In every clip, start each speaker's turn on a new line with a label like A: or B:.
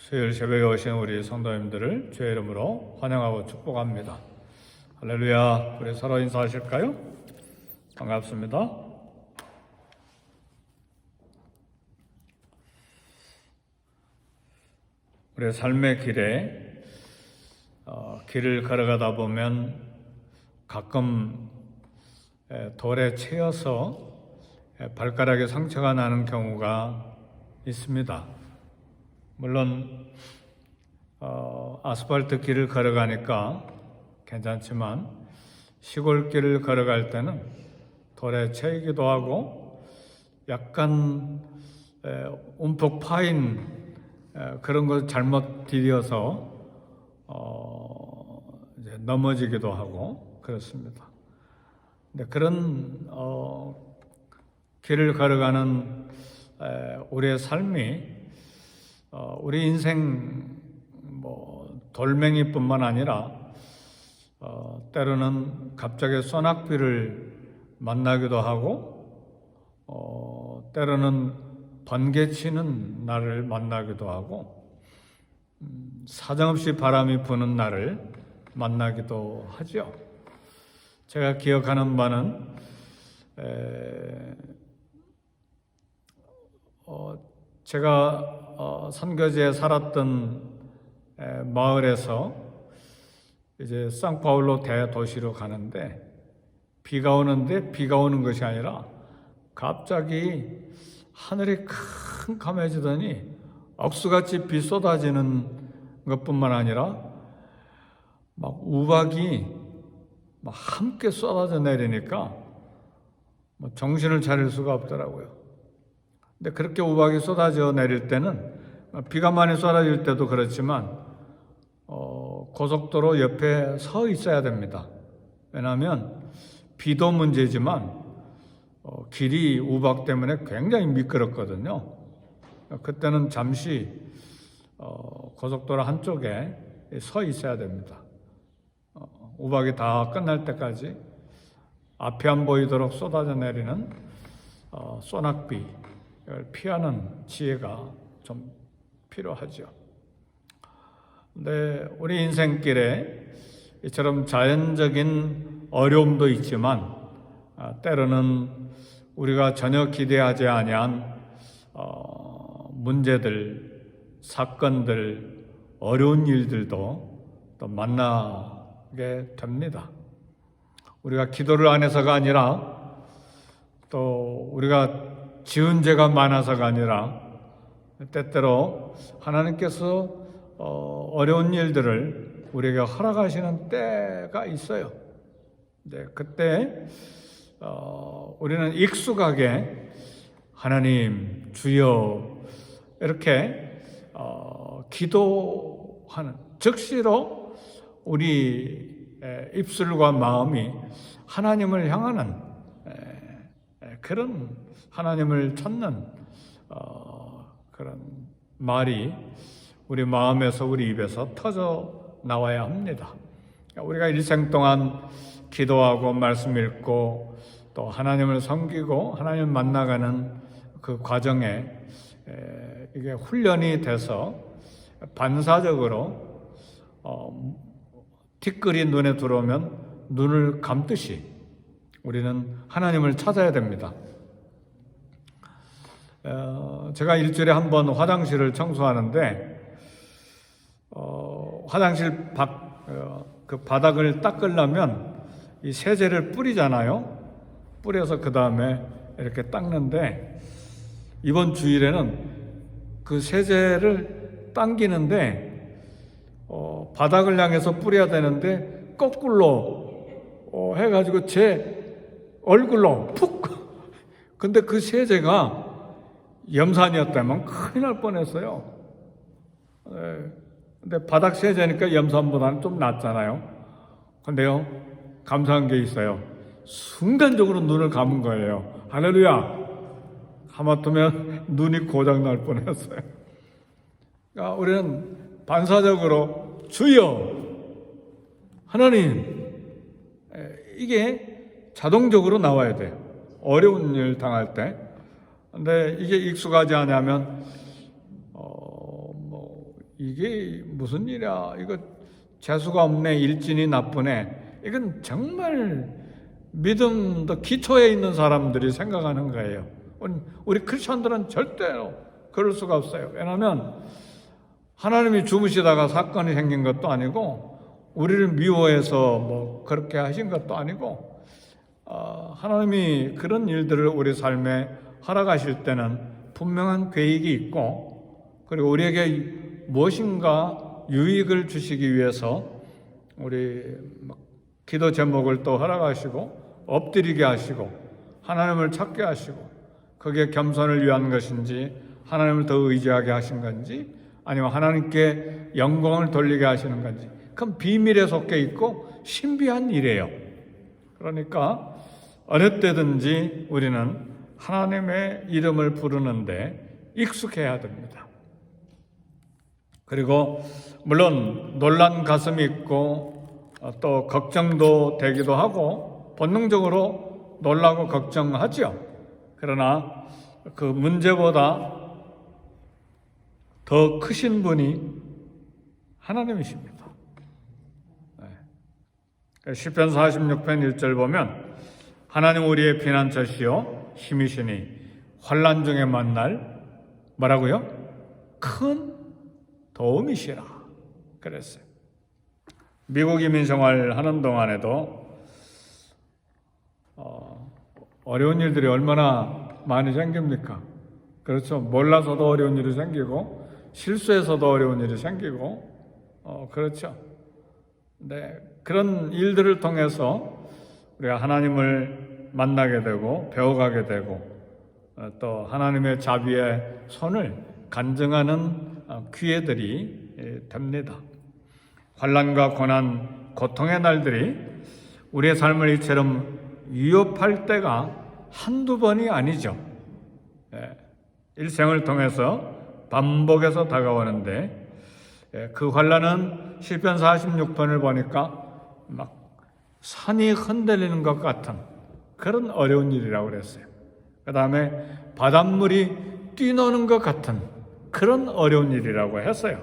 A: 수요일 새벽에 오신 우리 성도님들을 주의 이름으로 환영하고 축복합니다. 할렐루야. 우리 서로 인사하실까요? 반갑습니다. 우리의 삶의 길에 길을 걸어가다 보면 가끔 돌에 채여서 발가락에 상처가 나는 경우가 있습니다. 물론 아스팔트 길을 걸어가니까 괜찮지만 시골길을 걸어갈 때는 돌에 채이기도 하고 약간 움푹 파인 그런 걸 잘못 디뎌서 이제 넘어지기도 하고 그렇습니다. 근데 그런 길을 걸어가는 우리의 삶이 우리 인생 돌멩이뿐만 아니라 때로는 갑자기 소낙비를 만나기도 하고 때로는 번개치는 날을 만나기도 하고 사정없이 바람이 부는 날을 만나기도 하죠. 제가 기억하는 바는 제가 선교지에 살았던 마을에서 이제 상파울로 대도시로 가는데 비가 오는데 비가 오는 것이 아니라 갑자기 하늘이 캄캄해지더니 억수같이 비 쏟아지는 것뿐만 아니라 막 우박이 막 함께 쏟아져 내리니까 정신을 차릴 수가 없더라고요. 근데 그렇게 우박이 쏟아져 내릴 때는 비가 많이 쏟아질 때도 그렇지만 고속도로 옆에 서 있어야 됩니다. 왜냐하면 비도 문제지만 길이 우박 때문에 굉장히 미끄럽거든요. 그때는 잠시 고속도로 한쪽에 서 있어야 됩니다. 우박이 다 끝날 때까지 앞이 안 보이도록 쏟아져 내리는 소낙비 피하는 지혜가 좀 필요하죠. 근데 우리 인생길에 이처럼 자연적인 어려움도 있지만 때로는 우리가 전혀 기대하지 아니한 문제들, 사건들, 어려운 일들도 또 만나게 됩니다. 우리가 기도를 안 해서가 아니라 또 우리가 지은 죄가 많아서가 아니라 때때로 하나님께서 어려운 일들을 우리에게 허락하시는 때가 있어요. 네, 그때 우리는 익숙하게 하나님 주여 이렇게 기도하는 즉시로 우리 입술과 마음이 하나님을 향하는 그런 하나님을 찾는 그런 말이 우리 마음에서 우리 입에서 터져 나와야 합니다. 우리가 일생 동안 기도하고 말씀 읽고 또 하나님을 섬기고 하나님을 만나가는 그 과정에 이게 훈련이 돼서 반사적으로 티끌이 눈에 들어오면 눈을 감듯이 우리는 하나님을 찾아야 됩니다. 제가 일주일에 한 번 화장실을 청소하는데 화장실 그 바닥을 닦으려면 이 세제를 뿌리잖아요. 뿌려서 그 다음에 이렇게 닦는데 이번 주일에는 그 세제를 당기는데 바닥을 향해서 뿌려야 되는데 거꾸로 해가지고 제 얼굴로 푹 근데 그 세제가 염산이었다면 큰일 날 뻔했어요. 근데 바닥 세제니까 염산보다는 좀 낫잖아요. 근데요, 감사한 게 있어요. 순간적으로 눈을 감은 거예요. 할렐루야! 하마터면 눈이 고장 날 뻔했어요. 그러니까 우리는 반사적으로 주여! 하나님! 이게 자동적으로 나와야 돼요. 어려운 일 당할 때. 근데 이게 익숙하지 않으면 이게 무슨 일이야? 이거 재수가 없네, 일진이 나쁘네. 이건 정말 믿음도 기초에 있는 사람들이 생각하는 거예요. 우리 크리스천들은 절대로 그럴 수가 없어요. 왜냐하면 하나님이 주무시다가 사건이 생긴 것도 아니고 우리를 미워해서 뭐 그렇게 하신 것도 아니고 하나님이 그런 일들을 우리 삶에 허락하실 때는 분명한 계획이 있고, 그리고 우리에게 무엇인가 유익을 주시기 위해서 우리 기도 제목을 또 허락하시고 엎드리게 하시고 하나님을 찾게 하시고, 그게 겸손을 위한 것인지 하나님을 더 의지하게 하신 건지 아니면 하나님께 영광을 돌리게 하시는 건지, 그건 비밀에 속해 있고 신비한 일이에요. 그러니까 어느 때든지 우리는 하나님의 이름을 부르는데 익숙해야 됩니다. 그리고 물론 놀란 가슴이 있고 또 걱정도 되기도 하고 본능적으로 놀라고 걱정하죠. 그러나 그 문제보다 더 크신 분이 하나님이십니다. 시편 46편 1절 보면 하나님 우리의 피난처시요 힘이시니 환난 중에 만날 뭐라고요? 큰 도움이시라 그랬어요. 미국 이민 생활하는 동안에도 어려운 일들이 얼마나 많이 생깁니까? 그렇죠. 몰라서도 어려운 일이 생기고 실수해서도 어려운 일이 생기고 그렇죠. 네, 그런 일들을 통해서 우리가 하나님을 만나게 되고 배워가게 되고 또 하나님의 자비의 손을 간증하는 기회들이 됩니다. 환난과 고난, 고통의 날들이 우리의 삶을 이처럼 위협할 때가 한두 번이 아니죠. 일생을 통해서 반복해서 다가오는데 그 환난은 시편 46편을 보니까 막 산이 흔들리는 것 같은 그런 어려운 일이라고 그랬어요. 그 다음에 바닷물이 뛰노는 것 같은 그런 어려운 일이라고 했어요.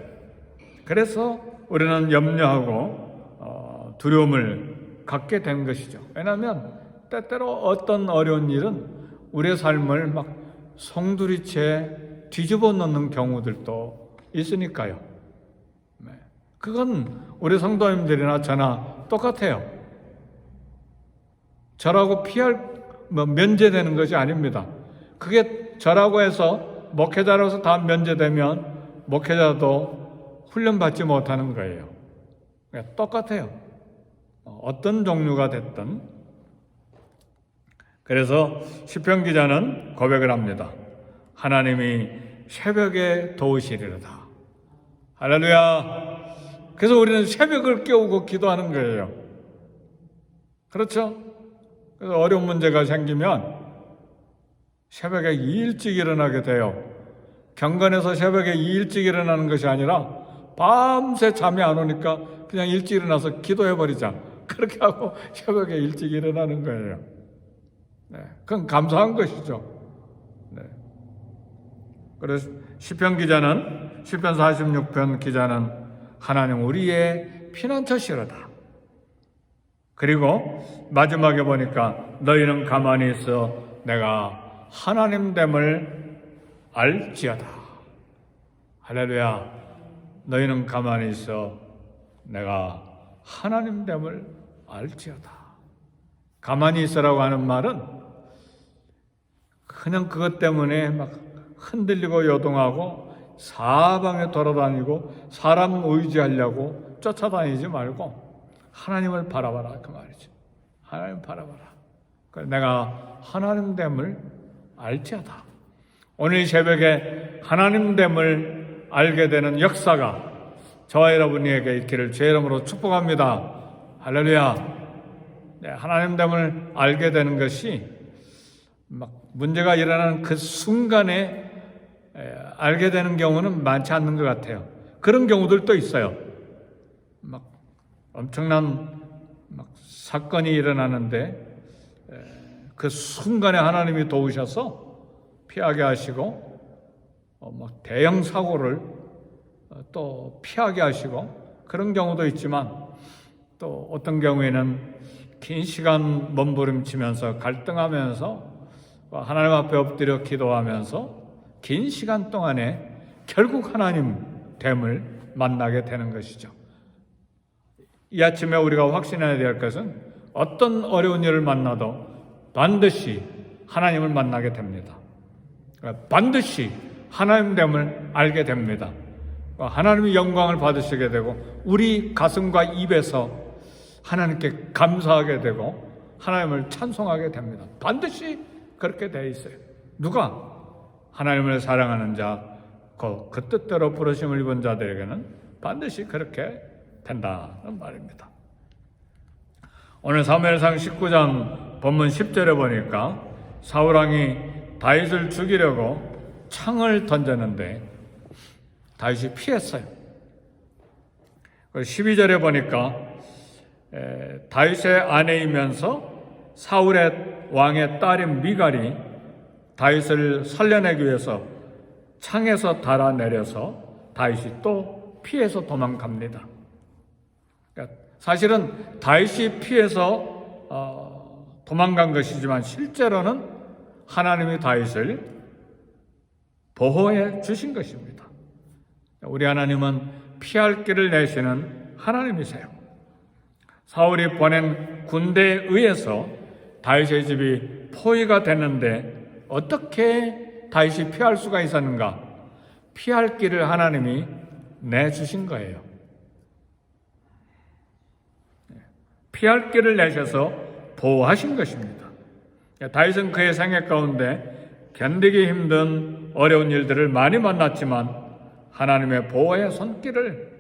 A: 그래서 우리는 염려하고 두려움을 갖게 된 것이죠. 왜냐하면 때때로 어떤 어려운 일은 우리의 삶을 막 송두리째 뒤집어 놓는 경우들도 있으니까요. 그건 우리 성도님들이나 저나 똑같아요. 저라고 면제되는 것이 아닙니다. 그게 저라고 해서 목회자로서 다 면제되면 목회자도 훈련받지 못하는 거예요. 똑같아요. 어떤 종류가 됐든. 그래서 시편 기자는 고백을 합니다. 하나님이 새벽에 도우시리로다. 할렐루야. 그래서 우리는 새벽을 깨우고 기도하는 거예요. 그렇죠? 그래서 어려운 문제가 생기면 새벽에 일찍 일어나게 돼요. 경건에서 새벽에 일찍 일어나는 것이 아니라 밤새 잠이 안 오니까 그냥 일찍 일어나서 기도해버리자. 그렇게 하고 새벽에 일찍 일어나는 거예요. 네, 그건 감사한 것이죠. 네. 그래서 시편 46편 기자는 하나님 우리의 피난처시로다. 그리고 마지막에 보니까 너희는 가만히 있어 내가 하나님됨을 알지어다. 할렐루야. 너희는 가만히 있어 내가 하나님됨을 알지어다. 가만히 있으라고 하는 말은 그냥 그것 때문에 막 흔들리고 요동하고 사방에 돌아다니고 사람 의지하려고 쫓아다니지 말고 하나님을 바라봐라 그 말이죠. 하나님 바라봐라. 내가 하나님됨을 알지어다. 오늘 새벽에 하나님됨을 알게 되는 역사가 저와 여러분에게 있기를 주의 이름으로 축복합니다. 할렐루야. 네, 하나님됨을 알게 되는 것이 막 문제가 일어나는 그 순간에 알게 되는 경우는 많지 않는 것 같아요. 그런 경우들도 있어요. 막 엄청난 사건이 일어나는데 그 순간에 하나님이 도우셔서 피하게 하시고 막 대형 사고를 또 피하게 하시고 그런 경우도 있지만 또 어떤 경우에는 긴 시간 몸부림치면서 갈등하면서 하나님 앞에 엎드려 기도하면서 긴 시간 동안에 결국 하나님 됨을 만나게 되는 것이죠. 이 아침에 우리가 확신해야 될 것은 어떤 어려운 일을 만나도 반드시 하나님을 만나게 됩니다. 반드시 하나님 됨을 알게 됩니다. 하나님의 영광을 받으시게 되고 우리 가슴과 입에서 하나님께 감사하게 되고 하나님을 찬송하게 됩니다. 반드시 그렇게 되어 있어요. 누가? 하나님을 사랑하는 자, 그 뜻대로 부르심을 입은 자들에게는 반드시 그렇게 된다는 말입니다. 오늘 사무엘상 19장 본문 10절에 보니까 사울왕이 다윗을 죽이려고 창을 던졌는데 다윗이 피했어요. 12절에 보니까 다윗의 아내이면서 사울의 왕의 딸인 미갈이 다윗을 살려내기 위해서 창에서 달아내려서 다윗이 또 피해서 도망갑니다. 그러니까 사실은 다윗이 피해서 도망간 것이지만 실제로는 하나님이 다윗을 보호해 주신 것입니다. 우리 하나님은 피할 길을 내시는 하나님이세요. 사울이 보낸 군대에 의해서 다윗의 집이 포위가 됐는데 어떻게 다윗이 피할 수가 있었는가? 피할 길을 하나님이 내주신 거예요. 피할 길을 내셔서 보호하신 것입니다. 다윗은 그의 생애 가운데 견디기 힘든 어려운 일들을 많이 만났지만 하나님의 보호의 손길을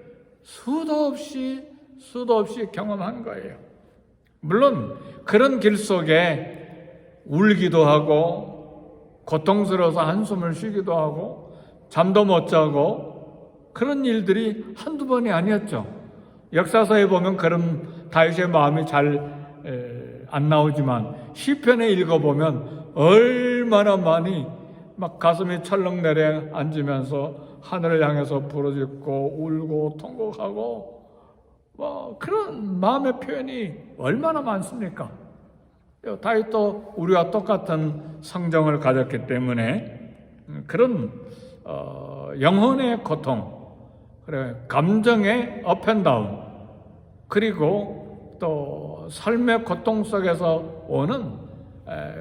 A: 수도 없이 경험한 거예요. 물론 그런 길 속에 울기도 하고 고통스러워서 한숨을 쉬기도 하고 잠도 못 자고 그런 일들이 한두 번이 아니었죠. 역사서에 보면 그런 다윗의 마음이 잘 안 나오지만 시편에 읽어보면 얼마나 많이 막 가슴이 철렁 내려앉으면서 하늘을 향해서 부르짖고 울고 통곡하고 뭐 그런 마음의 표현이 얼마나 많습니까? 다윗도 우리와 똑같은 성정을 가졌기 때문에 그런 영혼의 고통, 그래 감정의 업앤다운, 그리고 또 삶의 고통 속에서 오는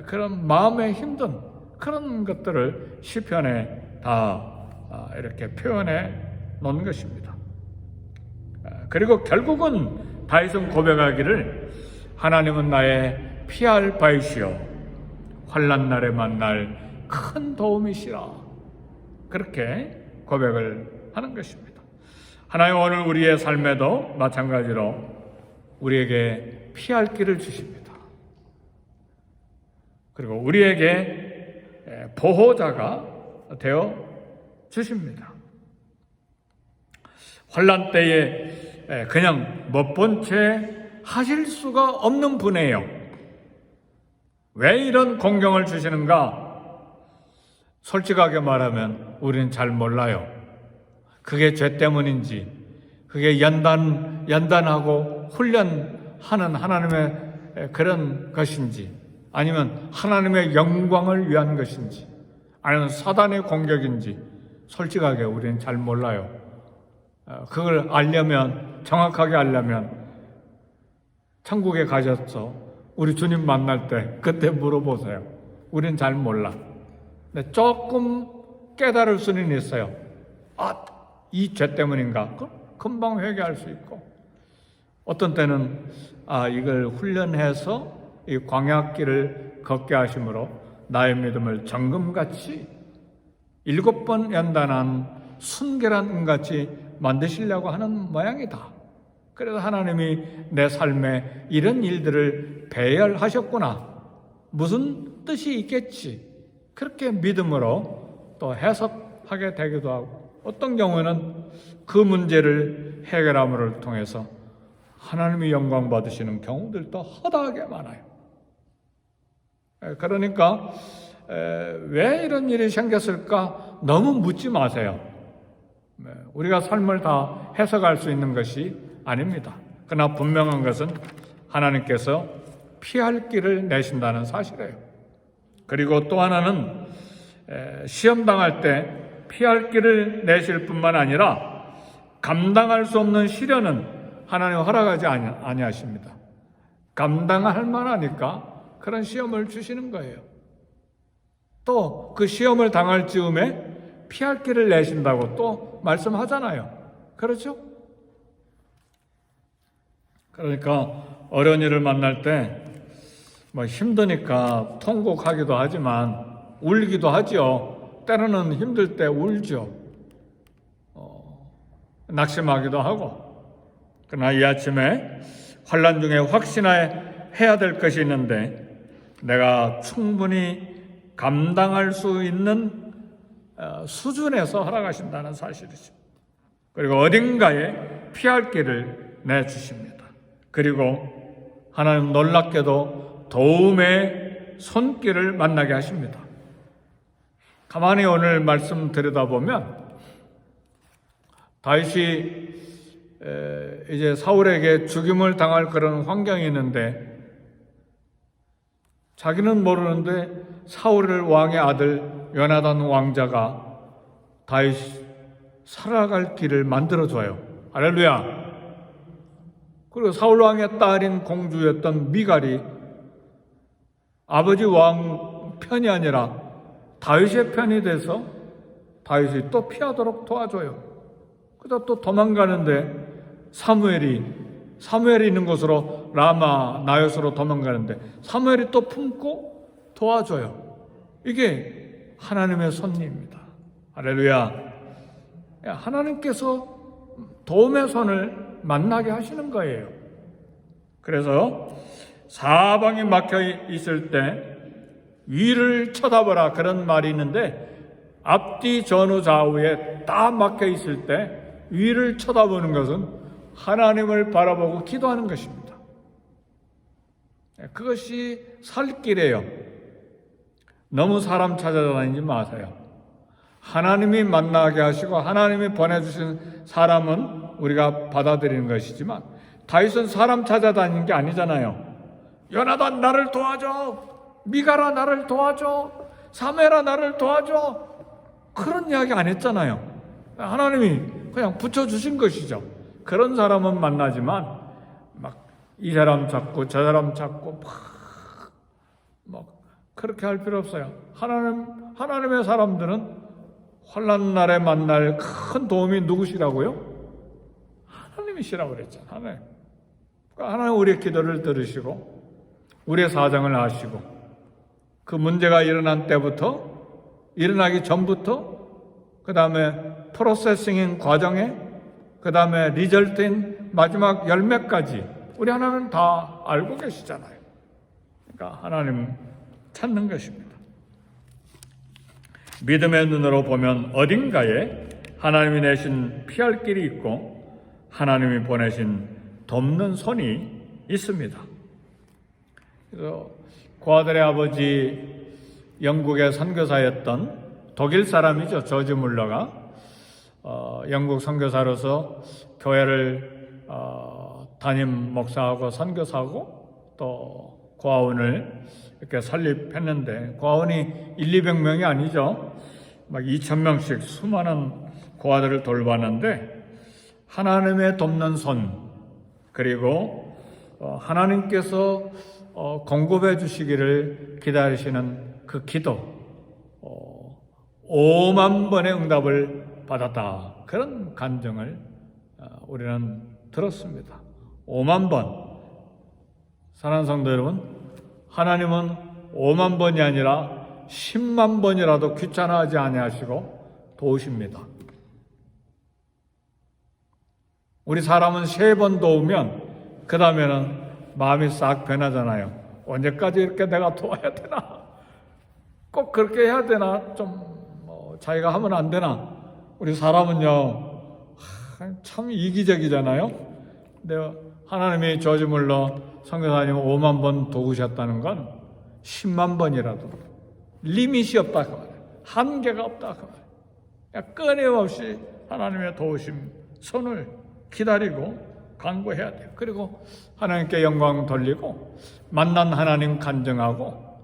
A: 그런 마음의 힘든 그런 것들을 시편에 다 이렇게 표현해 놓은 것입니다. 그리고 결국은 다윗은 고백하기를 하나님은 나의 피할 바이시여 환난 날에 만날 큰 도움이시라, 그렇게 고백을 하는 것입니다. 하나님 오늘 우리의 삶에도 마찬가지로 우리에게 피할 길을 주십니다. 그리고 우리에게 보호자가 되어 주십니다. 환난 때에 그냥 못 본 채 하실 수가 없는 분이에요. 왜 이런 공경을 주시는가? 솔직하게 말하면 우리는 잘 몰라요. 그게 죄 때문인지, 그게 연단하고 훈련하는 하나님의 그런 것인지, 아니면 하나님의 영광을 위한 것인지, 아니면 사단의 공격인지 솔직하게 우리는 잘 몰라요. 그걸 알려면, 정확하게 알려면 천국에 가셔서 우리 주님 만날 때 그때 물어보세요. 우리는 잘 몰라. 근데 조금 깨달을 수는 있어요. 이 죄 때문인가? 금방 회개할 수 있고, 어떤 때는 이걸 훈련해서 이 광야길을 걷게 하심으로 나의 믿음을 정금같이 7번 연단한 순결한 은같이 만드시려고 하는 모양이다. 그래서 하나님이 내 삶에 이런 일들을 배열하셨구나, 무슨 뜻이 있겠지, 그렇게 믿음으로 또 해석하게 되기도 하고, 어떤 경우에는 그 문제를 해결함을 통해서 하나님이 영광 받으시는 경우들도 허다하게 많아요. 그러니까 왜 이런 일이 생겼을까 너무 묻지 마세요. 우리가 삶을 다 해석할 수 있는 것이 아닙니다. 그러나 분명한 것은 하나님께서 피할 길을 내신다는 사실이에요. 그리고 또 하나는 시험 당할 때 피할 길을 내실 뿐만 아니라 감당할 수 없는 시련은 하나님 허락하지 아니하십니다. 감당할 만하니까 그런 시험을 주시는 거예요. 또 그 시험을 당할 즈음에 피할 길을 내신다고 또 말씀하잖아요. 그렇죠? 그러니까 어려운 일을 만날 때 힘드니까 통곡하기도 하지만 울기도 하지요. 때로는 힘들 때 울죠. 낙심하기도 하고. 그러나 이 아침에 환난 중에 확신해야 될 것이 있는데 내가 충분히 감당할 수 있는 수준에서 허락하신다는 사실이죠. 그리고 어딘가에 피할 길을 내주십니다. 그리고 하나님 놀랍게도 도움의 손길을 만나게 하십니다. 가만히 오늘 말씀 들여다보면 다윗이 이제 사울에게 죽임을 당할 그런 환경이 있는데 자기는 모르는데 사울 왕의 아들 요나단 왕자가 다윗 살아갈 길을 만들어줘요. 할렐루야. 그리고 사울 왕의 딸인 공주였던 미갈이 아버지 왕 편이 아니라 다윗의 편이 돼서 다윗이 또 피하도록 도와줘요. 그러다 또 도망가는데 사무엘이 있는 곳으로 라마 나요스로 도망가는데 사무엘이 또 품고 도와줘요. 이게 하나님의 섭리입니다. 할렐루야. 하나님께서 도움의 손을 만나게 하시는 거예요. 그래서 사방이 막혀 있을 때 위를 쳐다보라 그런 말이 있는데 앞뒤 전후 좌우에 다 막혀 있을 때 위를 쳐다보는 것은 하나님을 바라보고 기도하는 것입니다. 그것이 살 길이에요. 너무 사람 찾아다니지 마세요. 하나님이 만나게 하시고 하나님이 보내주신 사람은 우리가 받아들이는 것이지만 다윗은 사람 찾아다니는 게 아니잖아요. 요나단 나를 도와줘, 미갈아 나를 도와줘, 사무엘아 나를 도와줘, 그런 이야기 안 했잖아요. 하나님이 그냥 붙여주신 것이죠. 그런 사람은 만나지만 막 이 사람 찾고 저 사람 찾고 막 그렇게 할 필요 없어요. 하나님의 사람들은 환난 날에 만날 큰 도움이 누구시라고요? 하나님이시라고 그랬잖아요. 하나님. 그러니까 하나님 우리의 기도를 들으시고 우리의 사정을 아시고 그 문제가 일어난 때부터 일어나기 전부터 그 다음에 프로세싱인 과정에 그 다음에 리절트인 마지막 열매까지 우리 하나님은 다 알고 계시잖아요. 그러니까 하나님 찾는 것입니다. 믿음의 눈으로 보면 어딘가에 하나님이 내신 피할 길이 있고 하나님이 보내신 돕는 손이 있습니다. 그래서 고아들의 아버지 영국의 선교사였던 독일 사람이죠. 저지 물러가 영국 선교사로서 교회를 담임 목사하고 선교사하고 또 고아원을 이렇게 설립했는데 고아원이 1,200명이 아니죠. 막 2,000명씩 수많은 고아들을 돌봤는데 하나님의 돕는 손 그리고 하나님께서 공급해 주시기를 기다리시는 그 기도 5만 번의 응답을 받았다. 그런 간증을 우리는 들었습니다. 5만 번. 사랑하는 성도 여러분, 하나님은 5만 번이 아니라 10만 번이라도 귀찮아하지 아니하시고 도우십니다. 우리 사람은 3번 도우면 그 다음에는 마음이 싹 변하잖아요. 언제까지 이렇게 내가 도와야 되나? 꼭 그렇게 해야 되나? 좀 자기가 하면 안 되나? 우리 사람은요 참 이기적이잖아요. 근데 하나님이 저주물러 선교사님 5만 번 도우셨다는 건 10만 번이라도 리밋이 없다 그 말이에요. 한계가 없다 그 말이에요. 끊임없이 하나님의 도우심, 손을 기다리고 간구해야 돼요. 그리고 하나님께 영광 돌리고 만난 하나님 간증하고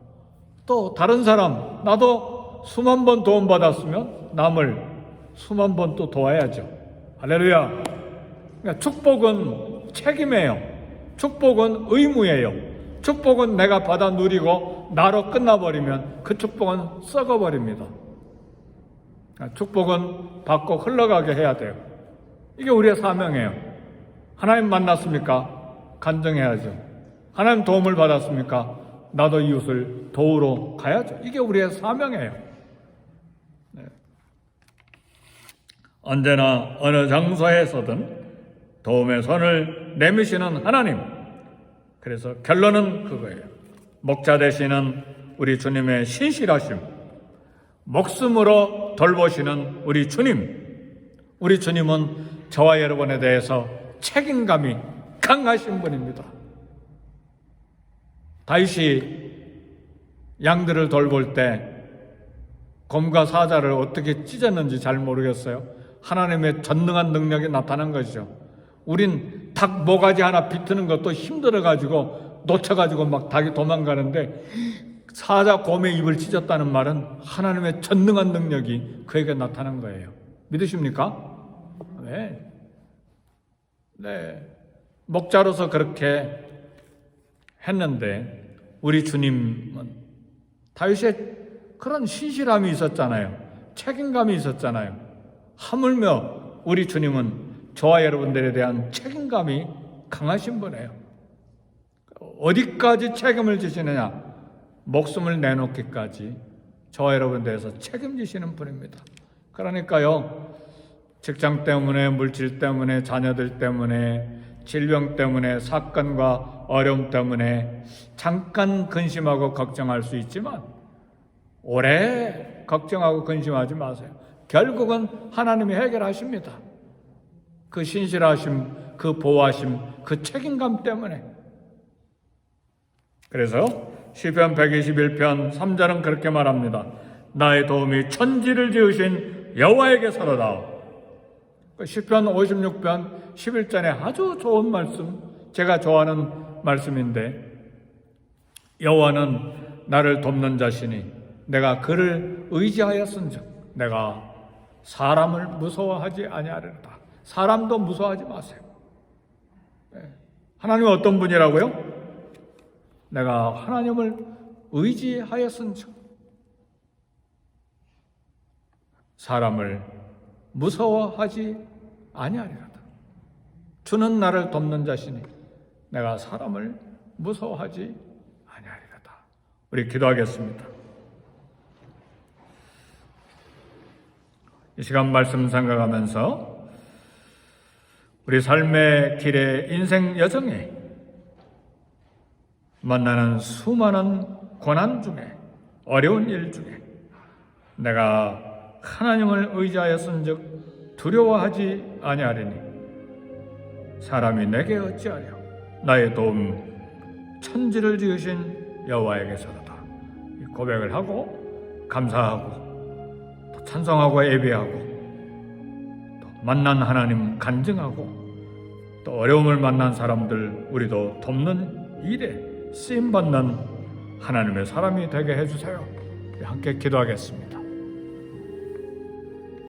A: 또 다른 사람, 나도 수만 번 도움받았으면 남을 수만 번 또 도와야죠. 할렐루야. 그러니까 축복은 책임이에요. 축복은 의무예요. 축복은 내가 받아 누리고 나로 끝나버리면 그 축복은 썩어버립니다. 그러니까 축복은 받고 흘러가게 해야 돼요. 이게 우리의 사명이에요. 하나님 만났습니까? 간증해야죠. 하나님 도움을 받았습니까? 나도 이웃을 도우러 가야죠. 이게 우리의 사명이에요. 네. 언제나 어느 장소에서든 도움의 손을 내미시는 하나님. 그래서 결론은 그거예요. 목자 되시는 우리 주님의 신실하심, 목숨으로 돌보시는 우리 주님. 우리 주님은 저와 여러분에 대해서 책임감이 강하신 분입니다. 다윗이 양들을 돌볼 때 곰과 사자를 어떻게 찢었는지 잘 모르겠어요. 하나님의 전능한 능력이 나타난 것이죠. 우린 닭 모가지 하나 비트는 것도 힘들어가지고 놓쳐가지고 막 닭이 도망가는데 사자 곰의 입을 찢었다는 말은 하나님의 전능한 능력이 그에게 나타난 거예요. 믿으십니까? 네. 목자로서 그렇게 했는데 우리 주님은 다윗의 그런 신실함이 있었잖아요. 책임감이 있었잖아요. 하물며 우리 주님은 저와 여러분들에 대한 책임감이 강하신 분이에요. 어디까지 책임을 지시느냐? 목숨을 내놓기까지 저와 여러분들에 대해서 책임지시는 분입니다. 그러니까요, 직장 때문에, 물질 때문에, 자녀들 때문에, 질병 때문에, 사건과 어려움 때문에 잠깐 근심하고 걱정할 수 있지만 오래 걱정하고 근심하지 마세요. 결국은 하나님이 해결하십니다. 그 신실하심, 그 보호하심, 그 책임감 때문에. 그래서 시편 121편 3절은 그렇게 말합니다. 나의 도움이 천지를 지으신 여호와에게서로다. 시편 56편 11절에 아주 좋은 말씀, 제가 좋아하는 말씀인데, 여호와는 나를 돕는 자시니 내가 그를 의지하였은즉 내가 사람을 무서워하지 아니하리로다. 사람도 무서워하지 마세요. 하나님은 어떤 분이라고요? 내가 하나님을 의지하였은즉 사람을 무서워하지 아니하리로다. 주는 나를 돕는 자시니 내가 사람을 무서워하지 아니하리로다. 우리 기도하겠습니다. 이 시간 말씀 생각하면서 우리 삶의 길의 인생 여정에 만나는 수많은 고난 중에, 어려운 일 중에 내가 하나님을 의지하였은즉 두려워하지 아니하리니 사람이 내게 어찌하려. 나의 도움 천지를 지으신 여호와에게서로다. 이 고백을 하고 감사하고 또 찬송하고 예배하고 또 만난 하나님 간증하고 또 어려움을 만난 사람들 우리도 돕는 일에 쓰임받는 하나님의 사람이 되게 해주세요. 함께 기도하겠습니다.